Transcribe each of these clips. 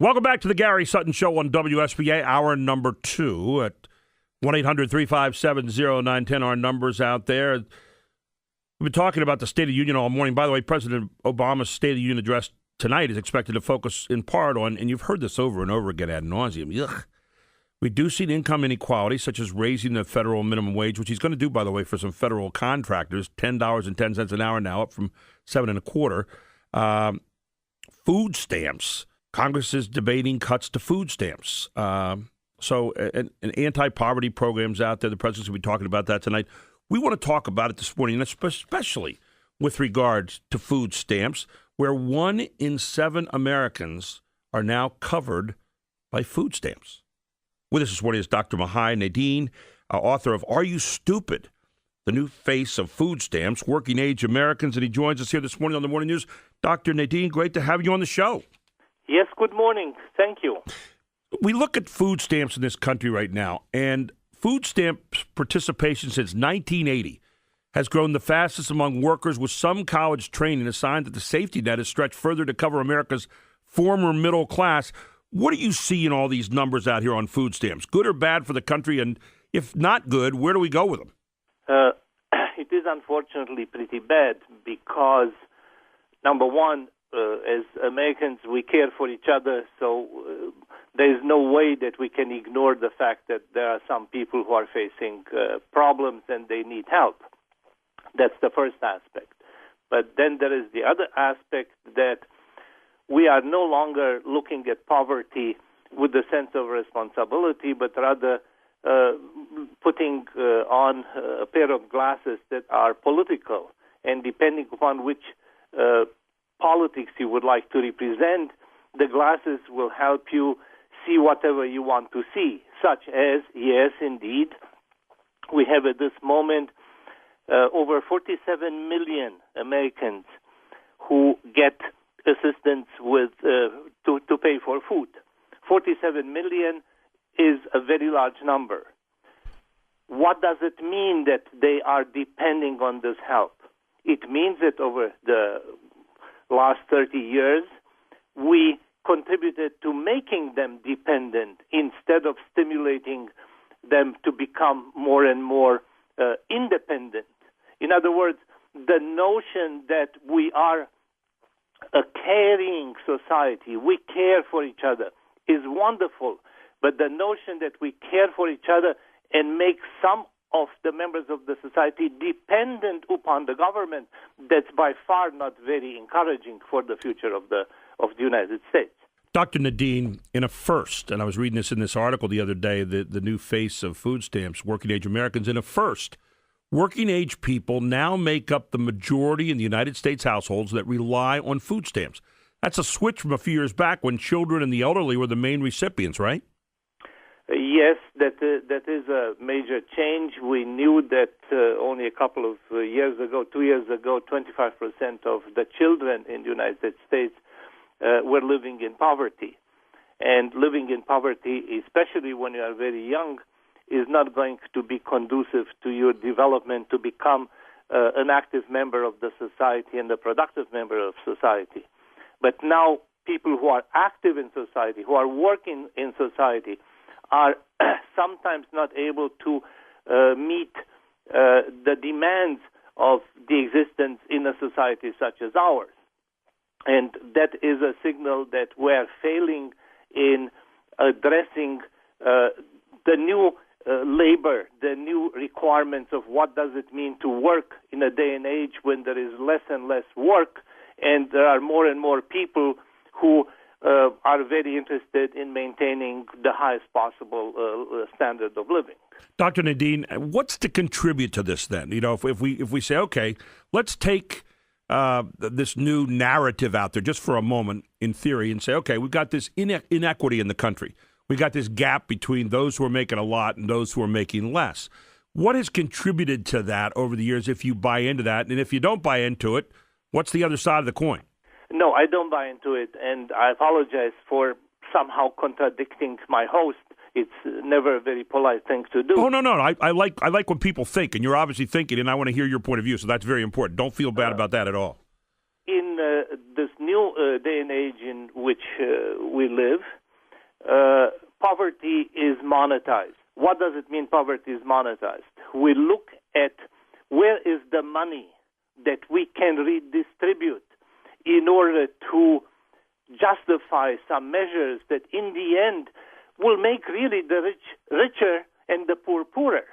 Welcome back to the Gary Sutton Show on WSBA, hour number 2 at 1-800-357-0910. Our numbers out there. We've been talking about the State of the Union all morning. By the way, President Obama's State of the Union address tonight is expected to focus in part on, and you've heard this over and over again ad nauseum, reducing income inequality, such as raising the federal minimum wage, which he's going to do, by the way, for some federal contractors, $10.10 an hour now, up from $7.25. Food stamps. Congress is debating cuts to food stamps. So an anti-poverty programs out there. The president's going to be talking about that tonight. We want to talk about it this morning, especially with regards to food stamps, where 1 in 7 Americans are now covered by food stamps. With us this morning is Dr. Mihai Nadin, author of Are You Stupid? The New Face of Food Stamps, Working Age Americans, and he joins us here this morning on the Morning News. Dr. Nadin, great to have you on the show. Yes, good morning. Thank you. We look at food stamps in this country right now, and food stamp participation since 1980 has grown the fastest among workers with some college training, a sign that the safety net is stretched further to cover America's former middle class. What do you see in all these numbers out here on food stamps? Good or bad for the country? And if not good, where do we go with them? It is unfortunately pretty bad because, number one, as Americans, we care for each other, so there is no way that we can ignore the fact that there are some people who are facing problems and they need help. That's the first aspect. But then there is the other aspect that we are no longer looking at poverty with the sense of responsibility, but rather putting on a pair of glasses that are political. And depending upon which politics you would like to represent, the glasses will help you see whatever you want to see, such as, yes, indeed, we have at this moment over 47 million Americans who get assistance with to pay for food. 47 million is a very large number. What does it mean that they are depending on this help? It means that over the last 30 years, we contributed to making them dependent instead of stimulating them to become more and more independent. In other words, the notion that we are a caring society, we care for each other, is wonderful. But the notion that we care for each other and make some of the members of the society dependent upon the government, that's by far not very encouraging for the future of the United States. Dr. Nadin, in a first, and I was reading this in this article the other day, the new face of food stamps, working age Americans, in a first, working age people now make up the majority in the United States households that rely on food stamps. That's a switch from a few years back when children and the elderly were the main recipients, right? Yes, that is a major change. We knew that only a couple of years ago, 2 years ago, 25% of the children in the United States were living in poverty. And living in poverty, especially when you are very young, is not going to be conducive to your development to become an active member of the society and a productive member of society. But now people who are active in society, who are working in society, are sometimes not able to meet the demands of the existence in a society such as ours. And that is a signal that we're failing in addressing the new labor, the new requirements of what does it mean to work in a day and age when there is less and less work, and there are more and more people who are very interested in maintaining the highest possible standard of living. Dr. Nadin, what's to contribute to this then? You know, if we say, okay, let's take this new narrative out there just for a moment in theory and say, okay, we've got this inequity in the country. We got this gap between those who are making a lot and those who are making less. What has contributed to that over the years if you buy into that? And if you don't buy into it, what's the other side of the coin? No, I don't buy into it, and I apologize for somehow contradicting my host. It's never a very polite thing to do. Oh, no. I like when people think, and you're obviously thinking, and I want to hear your point of view, so that's very important. Don't feel bad about that at all. In this new day and age in which we live, poverty is monetized. What does it mean poverty is monetized? We look at where is the money that we can redistribute in order to justify some measures that in the end will make really the rich richer and the poor poorer.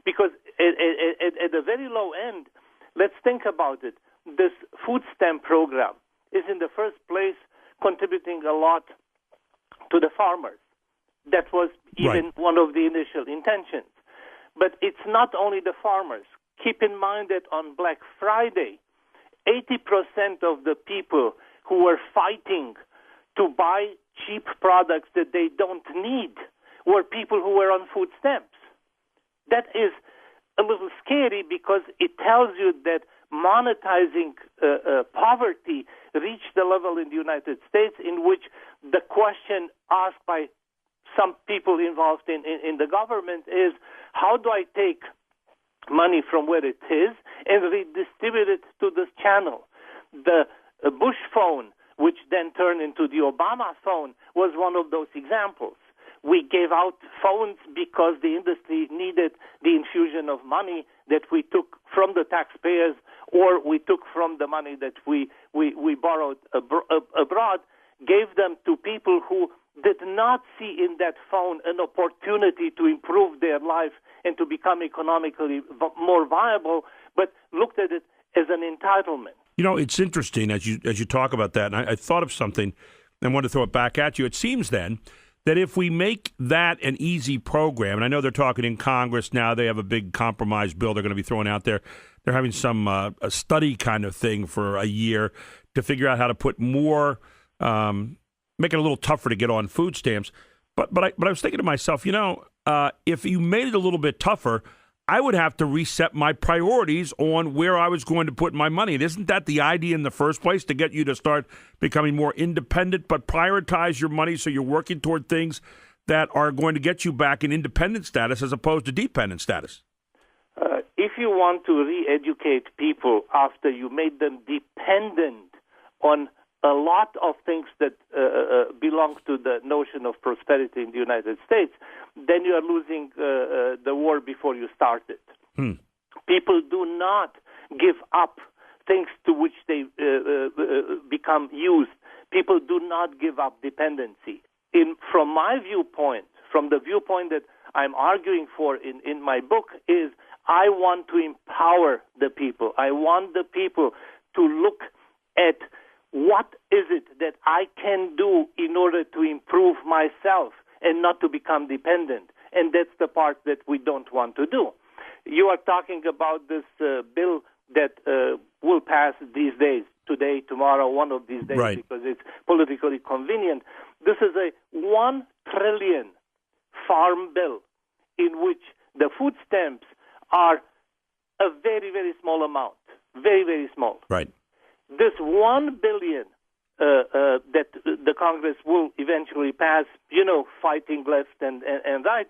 Because at the very low end, let's think about it. This food stamp program is in the first place contributing a lot to the farmers. That was even one of the initial intentions. But it's not only the farmers. Keep in mind that on Black Friday, 80% of the people who were fighting to buy cheap products that they don't need were people who were on food stamps. That is a little scary because it tells you that monetizing poverty reached the level in the United States in which the question asked by some people involved in the government is, how do I take money from where it is and redistribute it to this channel? The Bush phone, which then turned into the Obama phone, was one of those examples. We gave out phones because the industry needed the infusion of money that we took from the taxpayers or we took from the money that we borrowed abroad, gave them to people who did not see in that phone an opportunity to improve their life and to become economically more viable, but looked at it as an entitlement. You know, it's interesting as you talk about that, and I thought of something and want to throw it back at you. It seems then that if we make that an easy program, and I know they're talking in Congress now, they have a big compromise bill they're going to be throwing out there. They're having some a study kind of thing for a year to figure out how to put more, make it a little tougher to get on food stamps. But I was thinking to myself, if you made it a little bit tougher, I would have to reset my priorities on where I was going to put my money. And isn't that the idea in the first place, to get you to start becoming more independent, but prioritize your money so you're working toward things that are going to get you back in independent status as opposed to dependent status? If you want to re-educate people after you made them dependent on a lot of things that belong to the notion of prosperity in the United States, then you are losing the war before you start it. People do not give up things to which they become used. People do not give up dependency. From my viewpoint, from the viewpoint that I'm arguing for in my book, is I want to empower the people. I want the people to look at what is it that I can do in order to improve myself and not to become dependent. And that's the part that we don't want to do. You are talking about this bill that will pass these days, today, tomorrow, one of these days, right, because it's politically convenient. This is a $1 trillion farm bill in which the food stamps are a very, very small amount, very, very small. Right. This $1 billion that the Congress will eventually pass, fighting left and right,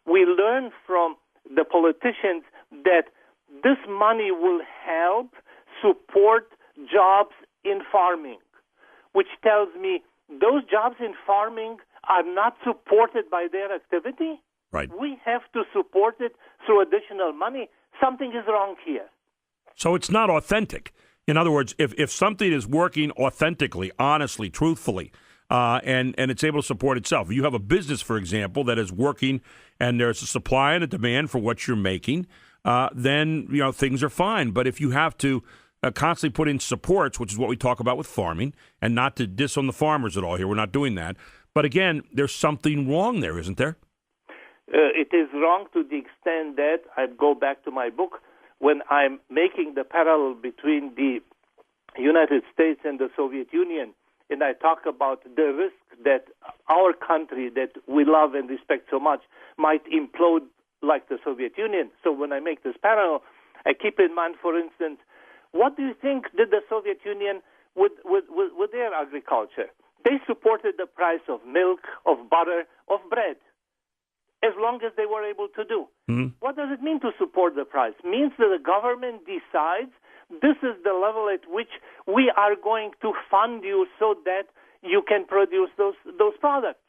we learn from the politicians that this money will help support jobs in farming, which tells me those jobs in farming are not supported by their activity. Right. We have to support it through additional money. Something is wrong here. So it's not authentic. In other words, if something is working authentically, honestly, truthfully, and it's able to support itself, you have a business, for example, that is working and there's a supply and a demand for what you're making, then things are fine. But if you have to constantly put in supports, which is what we talk about with farming, and not to diss on the farmers at all here, we're not doing that. But again, there's something wrong there, isn't there? It is wrong to the extent that, I go back to my book, when I'm making the parallel between the United States and the Soviet Union, and I talk about the risk that our country that we love and respect so much might implode like the Soviet Union. So when I make this parallel, I keep in mind, for instance, what do you think did the Soviet Union with their agriculture? They supported the price of milk, of butter, of bread, as long as they were able to do. Mm-hmm. What does it mean to support the price? It means that the government decides this is the level at which we are going to fund you so that you can produce those products.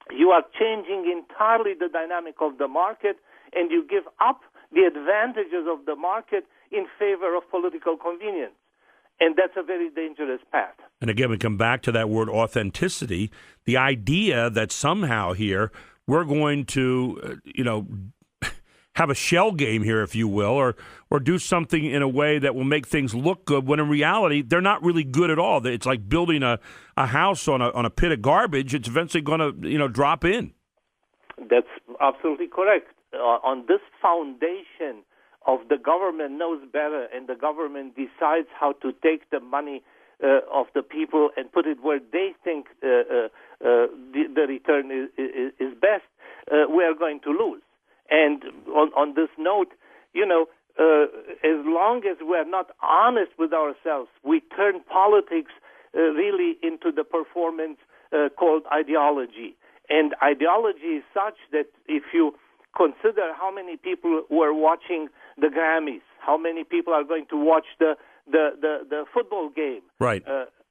You are changing entirely the dynamic of the market, and you give up the advantages of the market in favor of political convenience. And that's a very dangerous path. And again, we come back to that word authenticity, the idea that somehow here we're going to, have a shell game here, if you will, or do something in a way that will make things look good, when in reality, they're not really good at all. It's like building a house on a pit of garbage. It's eventually going to, drop in. That's absolutely correct. On this foundation of the government knows better, and the government decides how to take the money of the people and put it where they think the return is best, we are going to lose. And on this note, as long as we're not honest with ourselves, we turn politics really into the performance called ideology. And ideology is such that if you consider how many people were watching the Grammys, how many people are going to watch the football game. Right.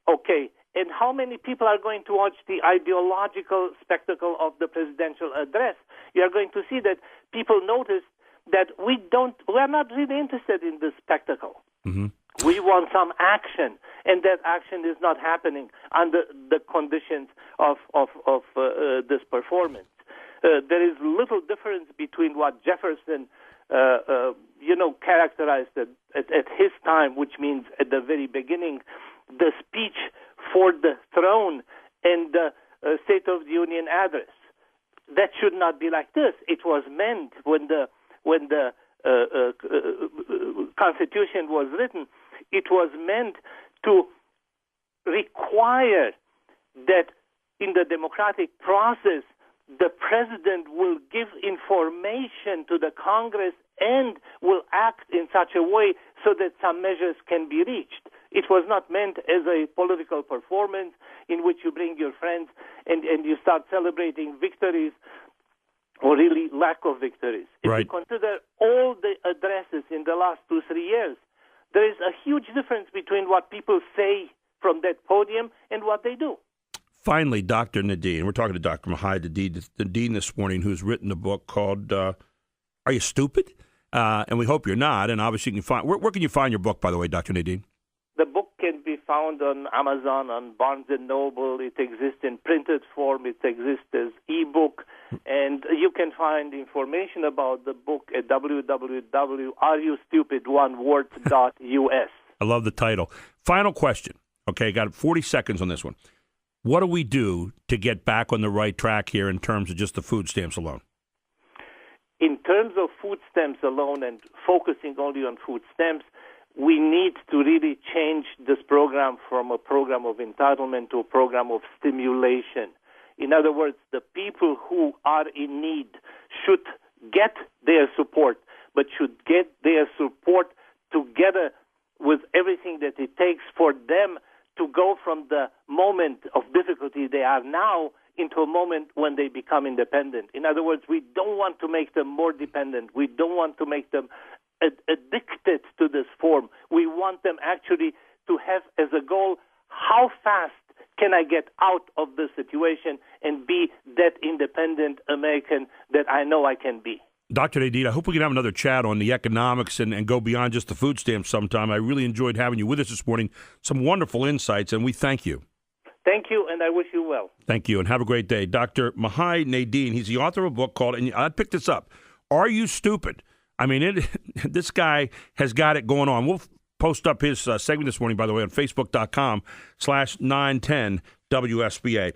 Okay. And how many people are going to watch the ideological spectacle of the presidential address? You are going to see that people notice that we're not really interested in this spectacle. Mm-hmm. We want some action, and that action is not happening under the conditions of this performance. There is little difference between what Jefferson, characterized at his time, which means at the very beginning, the speech for the throne and the State of the Union address. That should not be like this. It was meant when the Constitution was written. It was meant to require that in the democratic process, the president will give information to the Congress and will act in such a way so that some measures can be reached. It was not meant as a political performance in which you bring your friends and you start celebrating victories or really lack of victories. Right. If you consider all the addresses in the last 2-3 years, there is a huge difference between what people say from that podium and what they do. Finally, Dr. Nadin, we're talking to Dr. Mihai Nadin this morning, who's written a book called Are You Stupid? And we hope you're not. And obviously, you can find where can you find your book, by the way, Dr. Nadin? The book can be found on Amazon, on Barnes & Noble. It exists in printed form. It exists as ebook. And you can find information about the book at www.areyoustupid.us. I love the title. Final question. Okay, got 40 seconds on this one. What do we do to get back on the right track here in terms of just the food stamps alone? In terms of food stamps alone and focusing only on food stamps, we need to really change this program from a program of entitlement to a program of stimulation. In other words, the people who are in need should get their support, but should get their support together with everything that it takes for them to go from the moment of difficulty they are now into a moment when they become independent. In other words, we don't want to make them more dependent. We don't want to make them addicted to this form. We want them actually to have as a goal, how fast can I get out of this situation and be that independent American that I know I can be. Dr. Nadin, I hope we can have another chat on the economics and go beyond just the food stamps sometime. I really enjoyed having you with us this morning. Some wonderful insights, and we thank you. Thank you, and I wish you well. Thank you, and have a great day. Dr. Mihai Nadin, he's the author of a book called, and I picked this up, Are You Stupid? I mean, this guy has got it going on. We'll post up his segment this morning, by the way, on Facebook.com/910 WSBA.